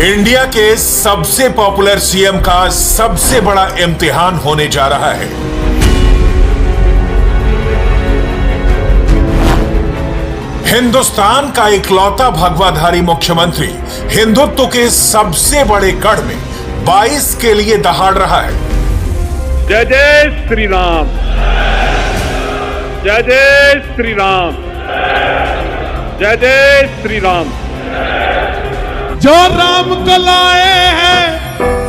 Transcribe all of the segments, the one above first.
India के सबसे popular CM का सबसे बड़ा इम्तिहान होने जा रहा है। हिंदुस्तान का इकलौता भगवाधारी मुख्यमंत्री हिंदुत्व के सबसे बड़े गढ़ में 22 के लिए दहाड़ रहा है। जय जय श्री राम, जय जय श्री राम, जय जय श्री राम। जो राम को लाए हैं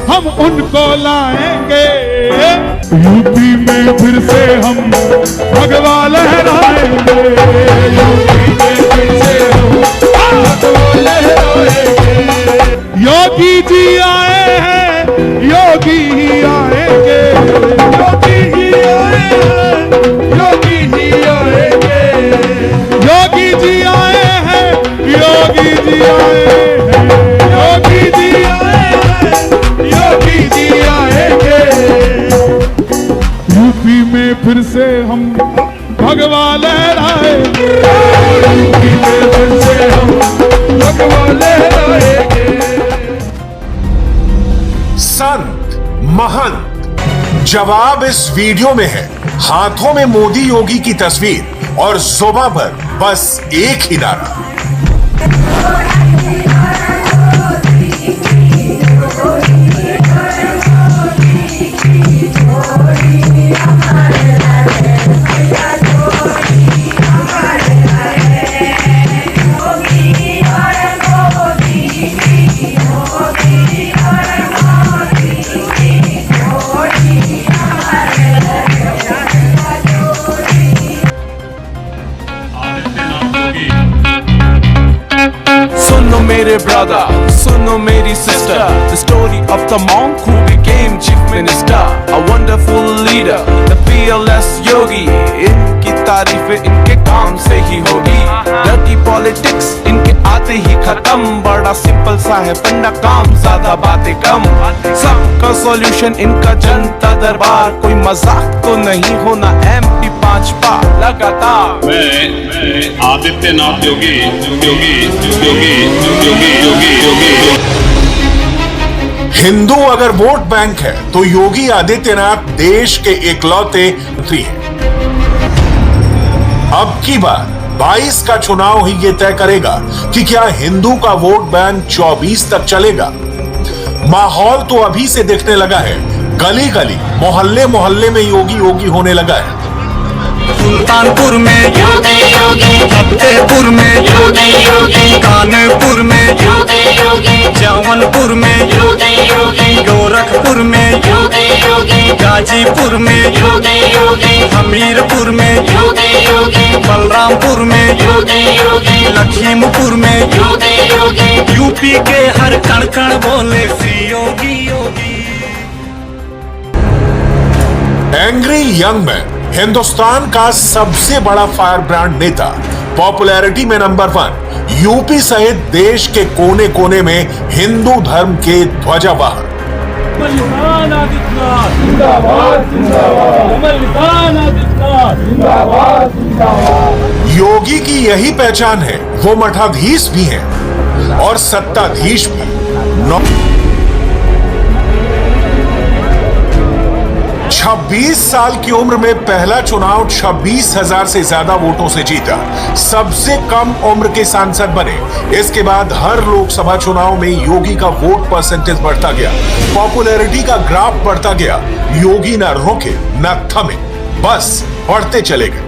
हम उनको लाएंगे। यूपी में फिर से हम भगवा लहराएंगे। यूपी में फिर से हम भगवा लहराएंगे। योगी जी आए हैं, योगी ही आएंगे। योगी ही आए हैं, योगी ही आएंगे। योगी जी आए हैं, योगी जी आए हैं। योगी जी आए हैं, योगी जी आएंगे। यूपी में फिर से हम भगवा लहराएंगे। यूपी में फिर से हम भगवा लहराएंगे। संत महंत, जवाब इस वीडियो में है। हाथों में मोदी योगी की तस्वीर और जुबान पर बस एक ही नारा। सुनो मेरे ब्रदर, सुनो मेरी sister, the story of the monk who became chief minister, a wonderful leader, the fearless yogi. इनकी तारीफें इनके काम से ही होगी। dirty politics इनके आते ही खत्म। बड़ा सिंपल सा है फंडा, काम ज्यादा बातें कम। सबका सॉल्यूशन इनका जनता दरबार। कोई मजाक तो नहीं होना MP 5 बार लगातार। मैं आदित्यनाथ योगी योगी योगी योगी योगी योगी योगी। हिंदू अगर वोट बैंक है तो योगी आदित्यनाथ देश के इकलौते मंत्री हैं। अब की बार 22 का चुनाव ही ये तय करेगा कि क्या हिंदू का वोट बैंक 24 तक चलेगा। माहौल तो अभी से दिखने लगा है। गली गली, मोहल्ले मोहल्ले में योगी योगी होने लगा है। सुल्तानपुर में योगी योगी, फतेहपुर में योगी योगी, कानपुर में योगी योगी, जौनपुर में योगी योगी, गोरखपुर में योगी योगी, गाजीपुर में योगी योगी, हमीरपुर में योगी योगी, बलरामपुर में योगी योगी, लखीमपुर में योगी योगी। यूपी के हर कण कण बोले Shri Yogi Yogi. Angry young man, Hindustan का सबसे बड़ा फायर ब्रांड नेता, पॉपुलैरिटी में नंबर 1, यूपी सहित देश के कोने कोने में हिंदू धर्म के ध्वजावाहक। योगी की यही पहचान है। वो मठाधीश भी हैं और सत्ताधीश भी। 26 साल की उम्र में पहला चुनाव 26,000 से ज्यादा वोटों से जीता। सबसे कम उम्र के सांसद बने। इसके बाद हर लोकसभा चुनाव में योगी का वोट परसेंटेज बढ़ता गया। पॉपुलैरिटी का ग्राफ बढ़ता गया। योगी न रुके न थमे, बस बढ़ते चले गए।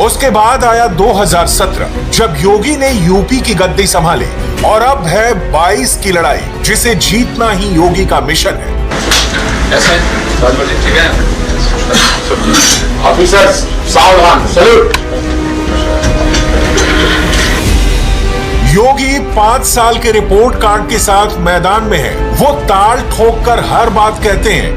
उसके बाद आया 2017, जब योगी ने यूपी की गद्दी संभाली। और अब है 22 की लड़ाई, जिसे जीतना ही योगी का मिशन है। ठीक है ऑफिसर्स, सावधान, सैल्यूट। योगी 5 साल के रिपोर्ट कार्ड के साथ मैदान में है। वो ताल ठोक कर हर बात कहते हैं।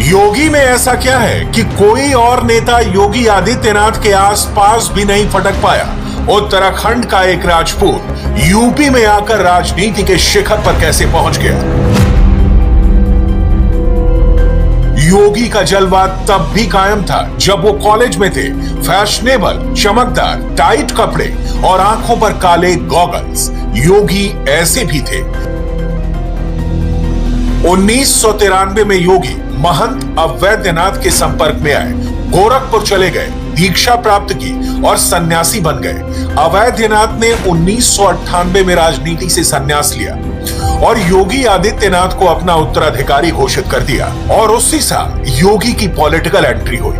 योगी में ऐसा क्या है कि कोई और नेता योगी आदित्यनाथ के आसपास भी नहीं फटक पाया। उत्तराखंड का एक राजपूत यूपी में आकर राजनीति के शिखर पर कैसे पहुंच गया। योगी का जलवा तब भी कायम था जब वो कॉलेज में थे। फैशनेबल, चमकदार, टाइट कपड़े और आंखों पर काले गॉगल्स, योगी ऐसे भी थे। 1993 में योगी महंत अवैधनाथ के संपर्क में आए, गोरखपुर चले गए, दीक्षा प्राप्त की और सन्यासी बन गए। अवैधनाथ ने 1998 में राजनीति से संन्यास लिया और योगी आदित्यनाथ को अपना उत्तराधिकारी घोषित कर दिया और उसी साल योगी की पॉलिटिकल एंट्री हुई।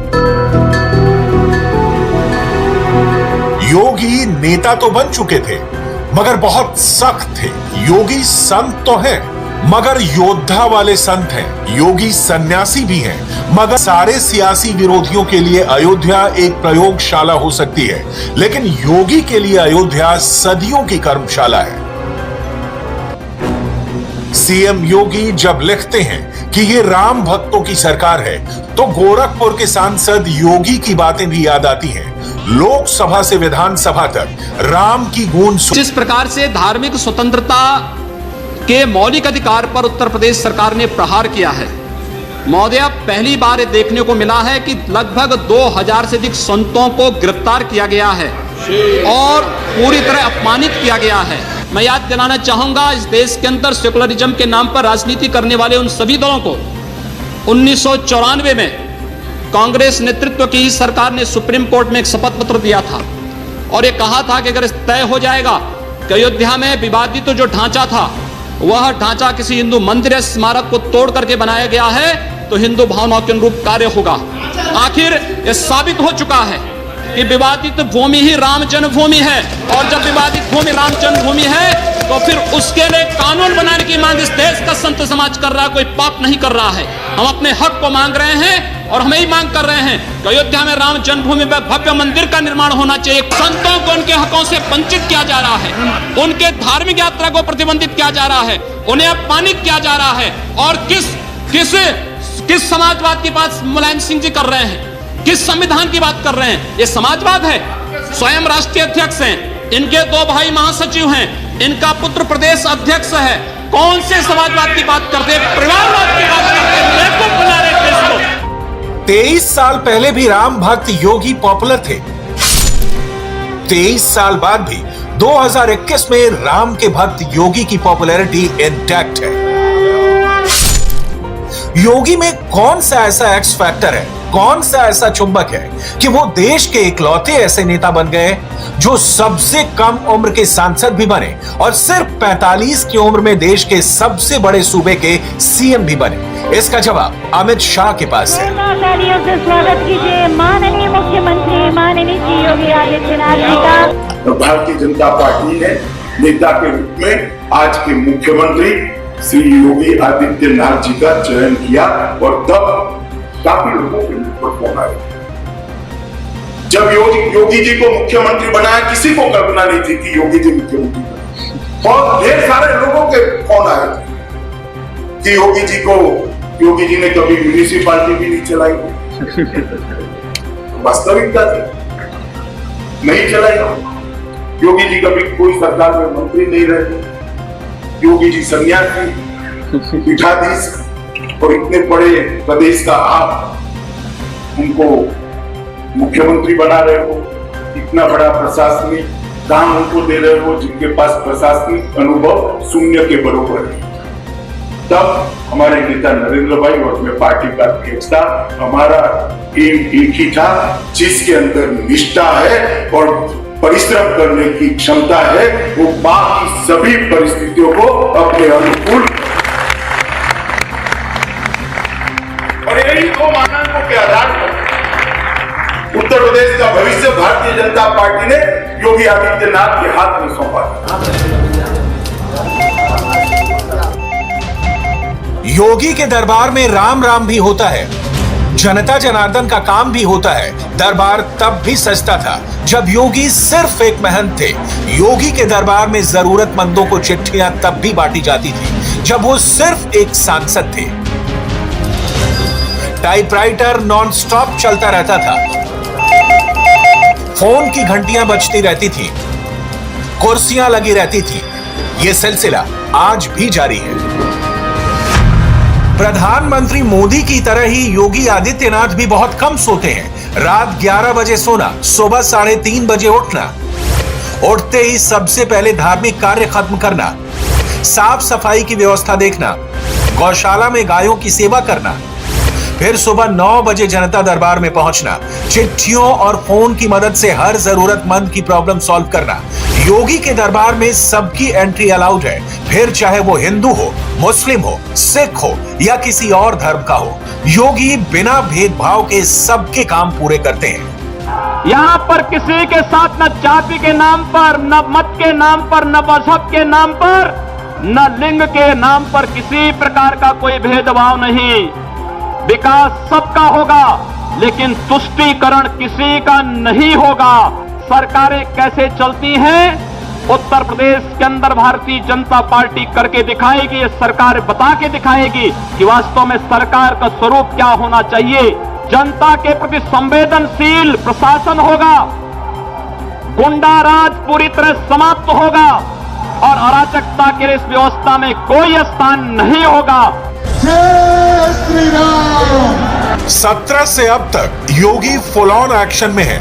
योगी नेता तो बन चुके थे मगर बहुत सख्त थे। योगी संत तो हैं मगर योद्धा वाले संत हैं। योगी सन्यासी भी हैं मगर सारे सियासी विरोधियों के लिए अयोध्या एक प्रयोगशाला हो सकती है, लेकिन योगी के लिए अयोध्या सदियों की कर्मशाला है। सीएम योगी जब लिखते हैं कि ये राम भक्तों की सरकार है तो गोरखपुर के सांसद योगी की बातें भी याद आती हैं। लोकसभा से विधानसभा तक राम की गूंज। जिस प्रकार से धार्मिक स्वतंत्रता के मौलिक अधिकार पर उत्तर प्रदेश सरकार ने प्रहार किया है, महोदय, पहली बार देखने को मिला है कि लगभग 2000 से अधिक संतों को गिरफ्तार किया गया है और पूरी तरह अपमानित किया गया है। मैं याद दिलाना चाहूंगा, इस देश के अंदर सेकुलरिज्म के नाम पर राजनीति करने वाले उन सभी दलों को 1994 में कांग्रेस नेतृत्व की सरकार ने सुप्रीम कोर्ट में एक शपथ पत्र दिया था और ये कहा था कि अगर तय हो जाएगा कि अयोध्या में विवादित जो ढांचा था वह ढांचा किसी हिंदू मंदिर या स्मारक को तोड़ करके बनाया गया है तो हिंदू भावनाओं के अनुरूप कार्य होगा। आखिर यह साबित हो चुका है कि विवादित भूमि ही राम जन्मभूमि है और जब विवादित भूमि राम जन्मभूमि है तो फिर उसके लिए कानून बनाने की मांग इस देश का संत समाज कर रहा है, कोई पाप नहीं कर रहा है। हम अपने हक को मांग रहे हैं और हम यही मांग कर रहे हैं कि अयोध्या में राम जन्मभूमि में भव्य मंदिर का निर्माण होना चाहिए। संतों को उनके हकों से वंचित किया जा रहा है, उनके धार्मिक यात्रा को प्रतिबंधित किया जा रहा है, उन्हें अपमानित किया जा रहा है। और किस समाजवाद की बात मुलायम सिंह जी कर रहे हैं, किस संविधान की बात कर रहे हैं? ये समाजवाद है। स्वयं राष्ट्रीय अध्यक्ष हैं, इनके 2 भाई महासचिव हैं, इनका पुत्र प्रदेश अध्यक्ष है। कौन से समाजवाद की बात करते, परिवारवाद की बात करते, बेवकूफ बना रहे देश को। 23 साल पहले भी राम भक्त योगी पॉपुलर थे। 23 साल बाद भी 2021 में राम के भक्त योगी की पॉपुलैरिटी इंटैक्ट है। योगी में कौन सा ऐसा एक्स फैक्टर है, कौन सा ऐसा चुंबक है कि वो देश के इकलौते ऐसे नेता बन गए जो सबसे कम उम्र के सांसद भी बने और सिर्फ 45 की उम्र में देश के सबसे बड़े सूबे के सीएम भी बने? इसका जवाब अमित शाह के पास है। तालियों से स्वागत कीजिए माननीय मुख्यमंत्री माननीय श्री योगी आदित्यनाथ जी का। तो भारतीय जनता पार्टी ने नेता के रूप में आज के मुख्यमंत्री श्री योगी आदित्यनाथ जी का चयन किया और तब काफी लोगों के मुख पर फोन आया। जब योगी जी को मुख्यमंत्री बनाया, किसी को कल्पना नहीं थी कि योगी जी मुख्यमंत्री बने। और ढेर सारे लोगों के फोन आए थे कि योगी जी ने कभी म्यूनिसिपालिटी भी नहीं चलाई। वास्तविकता थी, नहीं चलाई। योगी जी कभी कोई सरकार में मंत्री नहीं रहे। योगी जी सन्यासी, पीठाधीश और इतने बड़े प्रदेश का आप उनको मुख्यमंत्री बना रहे हो, इतना बड़ा प्रशासनिक काम उनको दे रहे हो जिनके पास प्रशासनिक अनुभव शून्य के बराबर है। तब हमारे नेता नरेंद्र भाई और मैं पार्टी का अध्यक्ष था, हमारा एम एक ही था, जिसके अंदर निष्ठा है और परिश्रम करने की क्षमता है, वो बाकी सभी परिस्थितियों को अपने अनुकूल। और यही 2 मानकों के आधार पर उत्तर प्रदेश का भविष्य भारतीय जनता पार्टी ने योगी आदित्यनाथ के हाथ में सौंपा। योगी के दरबार में राम राम भी होता है, जनता जनार्दन का काम भी होता है। दरबार तब भी सजता था जब योगी सिर्फ एक महंत थे। योगी के दरबार में जरूरतमंदों को चिट्ठियां तब भी बांटी जाती थी जब वो सिर्फ एक सांसद थे। टाइपराइटर नॉन स्टॉप चलता रहता था, फोन की घंटियां बजती रहती थी, कुर्सियां लगी रहती थी। यह सिलसिला आज भी जारी है। प्रधानमंत्री मोदी की तरह ही योगी आदित्यनाथ भी बहुत कम सोते हैं। रात 11 बजे सोना, सुबह 3:30 बजे उठना, उठते ही सबसे पहले धार्मिक कार्य खत्म करना, साफ सफाई की व्यवस्था देखना, गौशाला में गायों की सेवा करना, फिर सुबह 9 बजे जनता दरबार में पहुंचना, चिट्ठियों और फोन की मदद से हर जरूरतमंद की प्रॉब्लम सॉल्व करना। योगी के दरबार में सबकी एंट्री अलाउड है, फिर चाहे वो हिंदू हो, मुस्लिम हो, सिख हो या किसी और धर्म का हो। योगी बिना भेदभाव के सबके काम पूरे करते हैं। यहाँ पर किसी के साथ न जाति के नाम पर, न मत के नाम पर, न मजहब के नाम पर, न लिंग के नाम पर किसी प्रकार का कोई भेदभाव नहीं। विकास सबका होगा, लेकिन तुष्टीकरण किसी का नहीं होगा। सरकारें कैसे चलती हैं, उत्तर प्रदेश के अंदर भारतीय जनता पार्टी करके दिखाएगी। ये सरकार बता के दिखाएगी कि वास्तव में सरकार का स्वरूप क्या होना चाहिए। जनता के प्रति संवेदनशील प्रशासन होगा, गुंडा राज पूरी तरह समाप्त होगा और अराजकता के इस व्यवस्था में कोई स्थान नहीं होगा। 17 से अब तक योगी फुल ऑन एक्शन में है।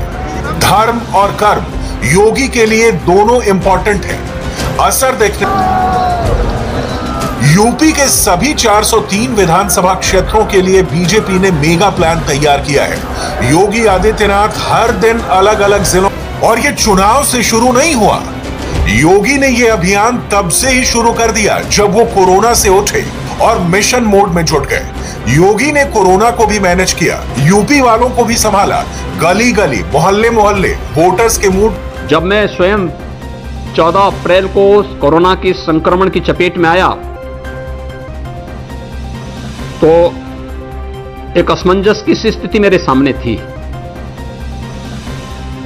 धर्म और कर्म योगी के लिए दोनों इंपॉर्टेंट हैं। असर देखने यूपी के सभी 403 विधानसभा क्षेत्रों के लिए बीजेपी ने मेगा प्लान तैयार किया है। योगी आदित्यनाथ हर दिन अलग अलग जिलों, और ये चुनाव से शुरू नहीं हुआ। योगी ने ये अभियान तब से ही शुरू कर दिया जब वो कोरोना से उठे और मिशन मोड में जुट गए। योगी ने कोरोना को भी मैनेज किया, यूपी वालों को भी संभाला, गली गली, मोहल्ले मोहल्ले वोटर्स के मूड। जब मैं स्वयं 14 अप्रैल को कोरोना की संक्रमण की चपेट में आया तो एक असमंजस की स्थिति मेरे सामने थी,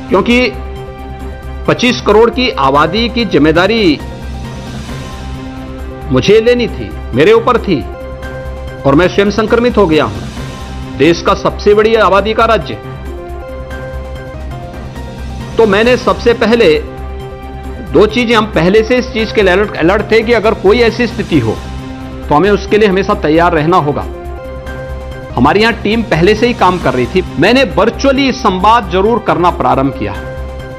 क्योंकि 25 करोड़ की आबादी की जिम्मेदारी मुझे लेनी थी, मेरे ऊपर थी, और मैं स्वयं संक्रमित हो गया हूं। देश का सबसे बड़ी आबादी का राज्य। तो मैंने सबसे पहले 2 चीजें, हम पहले से इस चीज के अलर्ट थे कि अगर कोई ऐसी स्थिति हो तो हमें उसके लिए हमेशा तैयार रहना होगा। हमारी यहां टीम पहले से ही काम कर रही थी। मैंने वर्चुअली संवाद जरूर करना प्रारंभ किया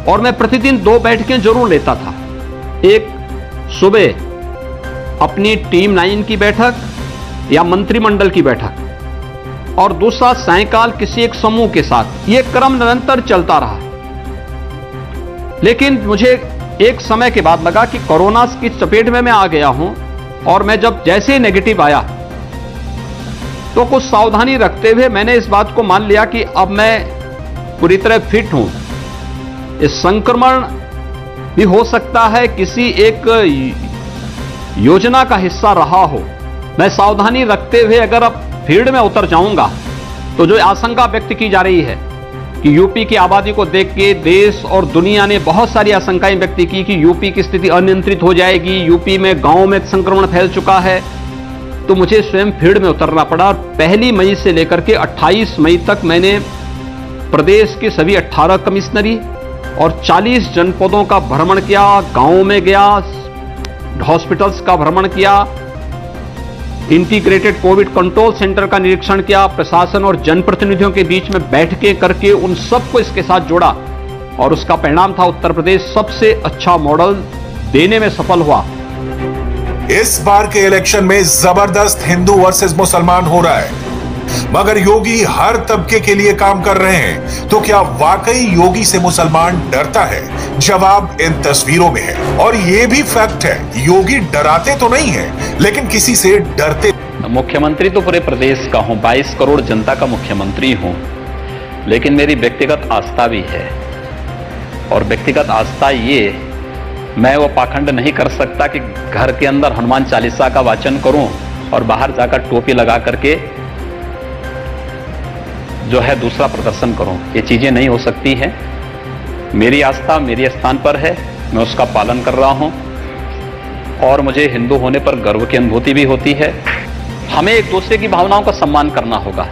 और मैं प्रतिदिन 2 बैठकें जरूर लेता था। एक सुबह अपनी टीम 9 की बैठक या मंत्रिमंडल की बैठक, और दूसरा सायंकाल किसी एक समूह के साथ। यह क्रम निरंतर चलता रहा, लेकिन मुझे एक समय के बाद लगा कि कोरोना की चपेट में मैं आ गया हूं, और मैं जब जैसे नेगेटिव आया तो कुछ सावधानी रखते हुए मैंने इस बात को मान लिया कि अब मैं पूरी तरह फिट हूं। इस संक्रमण भी हो सकता है किसी एक योजना का हिस्सा रहा हो। मैं सावधानी रखते हुए अगर अब फील्ड में उतर जाऊंगा तो जो आशंका व्यक्त की जा रही है कि यूपी की आबादी को देख के देश और दुनिया ने बहुत सारी आशंकाएं व्यक्त की कि यूपी की स्थिति अनियंत्रित हो जाएगी, यूपी में गांव में संक्रमण फैल चुका है, तो मुझे स्वयं फील्ड में उतरना पड़ा। और 1 मई से लेकर के 28 मई तक मैंने प्रदेश के सभी 18 कमिश्नरी और 40 जनपदों का भ्रमण किया, गांवों में गया, हॉस्पिटल्स का भ्रमण किया, इंटीग्रेटेड कोविड कंट्रोल सेंटर का निरीक्षण किया, प्रशासन और जनप्रतिनिधियों के बीच में बैठकें करके उन सबको इसके साथ जोड़ा, और उसका परिणाम था उत्तर प्रदेश सबसे अच्छा मॉडल देने में सफल हुआ। इस बार के इलेक्शन में जबरदस्त हिंदू वर्सेस मुसलमान हो रहा है, मगर योगी हर तबके के लिए काम कर रहे हैं। तो क्या वाकई योगी से मुसलमान डरता है? जवाब इन तस्वीरों में है। और ये भी फैक्ट है, योगी डराते तो नहीं है, लेकिन किसी से डरते। मुख्यमंत्री तो पूरे प्रदेश का हूं, 22 करोड़ जनता का मुख्यमंत्री हूं, लेकिन मेरी व्यक्तिगत आस्था भी है। और व्यक्तिगत आस्था ये, मैं वो पाखंड नहीं कर सकता कि घर के अंदर हनुमान चालीसा का वाचन करूं और बाहर जाकर टोपी लगा करके जो है दूसरा प्रदर्शन करूं। ये चीजें नहीं हो सकती हैं। मेरी आस्था मेरे स्थान पर है, मैं उसका पालन कर रहा हूं, और मुझे हिंदू होने पर गर्व की अनुभूति भी होती है। हमें एक दूसरे की भावनाओं का सम्मान करना होगा।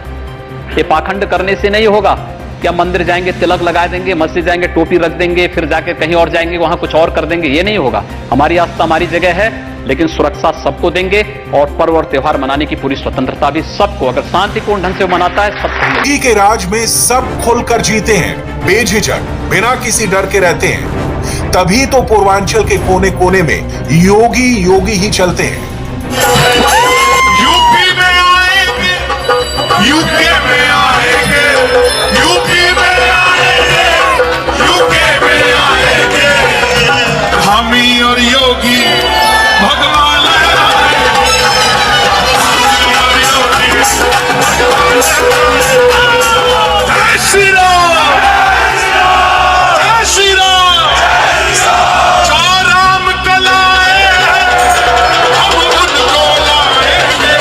ये पाखंड करने से नहीं होगा कि हम मंदिर जाएंगे, तिलक लगा देंगे, मस्जिद जाएंगे, टोपी रख देंगे, फिर जाके कहीं और जाएंगे, वहां कुछ और कर देंगे। ये नहीं होगा। हमारी आस्था हमारी जगह है, लेकिन सुरक्षा सबको देंगे और पर्व और त्योहार मनाने की पूरी स्वतंत्रता भी सबको, अगर शांतिपूर्ण ढंग से मनाता है सबको। योगी के राज में सब खुलकर जीते हैं, बेझिझक, बिना किसी डर के रहते हैं। तभी तो पूर्वांचल के कोने कोने में योगी योगी ही चलते हैं। यूपी में आएंगे, यूके में आएंगे, यूपी में आएंगे, यूके में आएंगे, हामी और योगी भगवान जय श्री राम, जय श्री राम, चार राम कलाए हम उनको लाएंगे।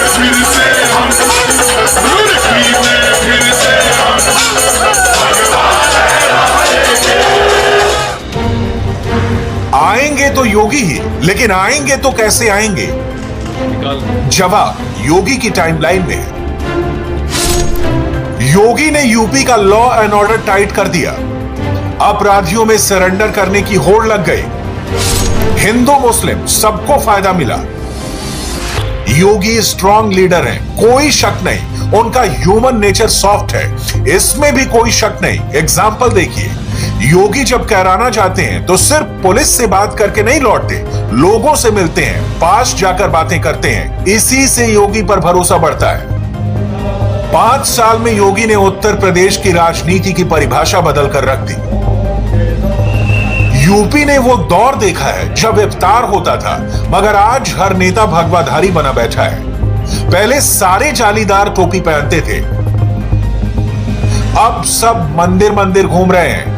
फिर से हम फिर से आएंगे तो योगी ही, लेकिन आएंगे तो कैसे आएंगे? जवाब योगी की टाइमलाइन में है। योगी ने यूपी का लॉ एंड ऑर्डर टाइट कर दिया, अपराधियों में सरेंडर करने की होड़ लग गई, हिंदू मुस्लिम सबको फायदा मिला। योगी स्ट्रॉन्ग लीडर हैं, कोई शक नहीं, उनका ह्यूमन नेचर सॉफ्ट है, इसमें भी कोई शक नहीं। एग्जाम्पल देखिए, योगी जब कैराना जाते हैं तो सिर्फ पुलिस से बात करके नहीं लौटते, लोगों से मिलते हैं, पास जाकर बातें करते हैं, इसी से योगी पर भरोसा बढ़ता है। 5 साल में योगी ने उत्तर प्रदेश की राजनीति की परिभाषा बदलकर रख दी। यूपी ने वो दौर देखा है जब इफ्तार होता था, मगर आज हर नेता भगवाधारी बना बैठा है। पहले सारे जालीदार टोपी पहनते थे, अब सब मंदिर मंदिर घूम रहे हैं।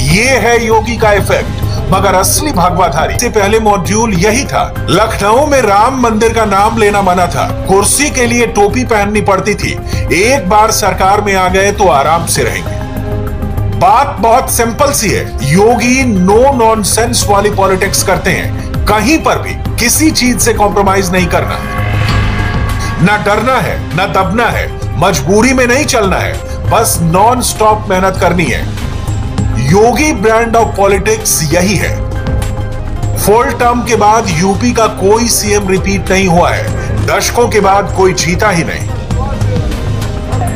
ये है योगी का इफेक्ट, मगर असली भगवाधारी से पहले मॉड्यूल यही था। लखनऊ में राम मंदिर का नाम लेना मना था, कुर्सी के लिए टोपी पहननी पड़ती थी। एक बार सरकार में आ गए तो आराम से रहेंगे। बात बहुत सिंपल सी है, योगी नो नॉनसेंस वाली पॉलिटिक्स करते हैं, कहीं पर भी किसी चीज से कॉम्प्रोमाइज नहीं करना, ना डरना है ना दबना है, मजबूरी में नहीं चलना है, बस नॉन स्टॉप मेहनत करनी है। योगी ब्रांड ऑफ पॉलिटिक्स यही है। फुल टर्म के बाद यूपी का कोई सीएम रिपीट नहीं हुआ है, दशकों के बाद कोई जीता ही नहीं।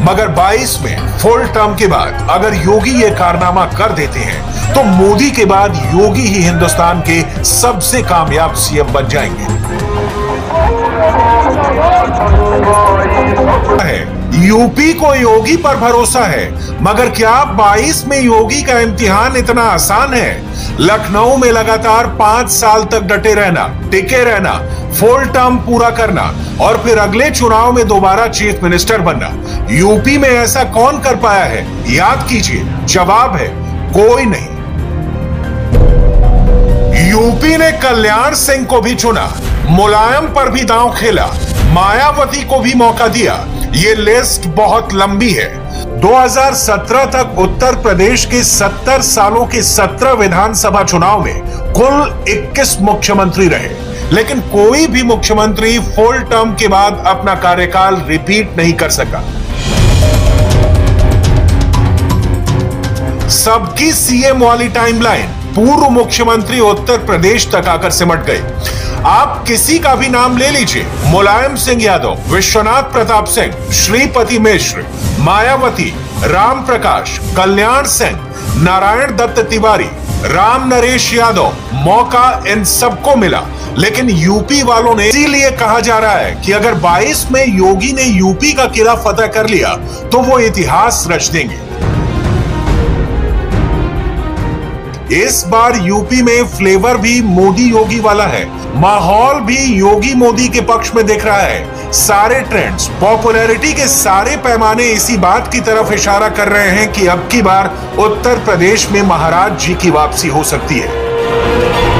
मगर 22 में फुल टर्म के बाद अगर योगी ये कारनामा कर देते हैं तो मोदी के बाद योगी ही हिंदुस्तान के सबसे कामयाब सीएम बन जाएंगे। यूपी को योगी पर भरोसा है, मगर क्या 22 में योगी का इम्तिहान इतना आसान है? लखनऊ में लगातार 5 साल तक डटे रहना, टिके रहना, फुल टर्म पूरा करना और फिर अगले चुनाव में दोबारा चीफ मिनिस्टर बनना, यूपी में ऐसा कौन कर पाया है? याद कीजिए, जवाब है कोई नहीं। यूपी ने कल्याण सिंह को भी चुना, मुलायम पर भी दांव खेला, मायावती को भी मौका दिया। ये लिस्ट बहुत लंबी है। 2017 तक उत्तर प्रदेश के 70 सालों के 17 विधानसभा चुनाव में कुल 21 मुख्यमंत्री रहे, लेकिन कोई भी मुख्यमंत्री फुल टर्म के बाद अपना कार्यकाल रिपीट नहीं कर सका। सबकी सीएम वाली टाइमलाइन पूर्व मुख्यमंत्री उत्तर प्रदेश तक आकर सिमट गई। आप किसी का भी नाम ले लीजिए, मुलायम सिंह यादव, विश्वनाथ प्रताप सिंह, श्रीपति मिश्र, मायावती, राम प्रकाश, कल्याण सिंह, नारायण दत्त तिवारी, राम नरेश यादव, मौका इन सबको मिला। लेकिन यूपी वालों ने, इसीलिए कहा जा रहा है कि अगर 22 में योगी ने यूपी का किला फतह कर लिया तो वो इतिहास रच देंगे। इस बार यूपी में फ्लेवर भी मोदी योगी वाला है, माहौल भी योगी मोदी के पक्ष में दिख रहा है। सारे ट्रेंड्स, पॉपुलैरिटी के सारे पैमाने इसी बात की तरफ इशारा कर रहे हैं कि अब की बार उत्तर प्रदेश में महाराज जी की वापसी हो सकती है।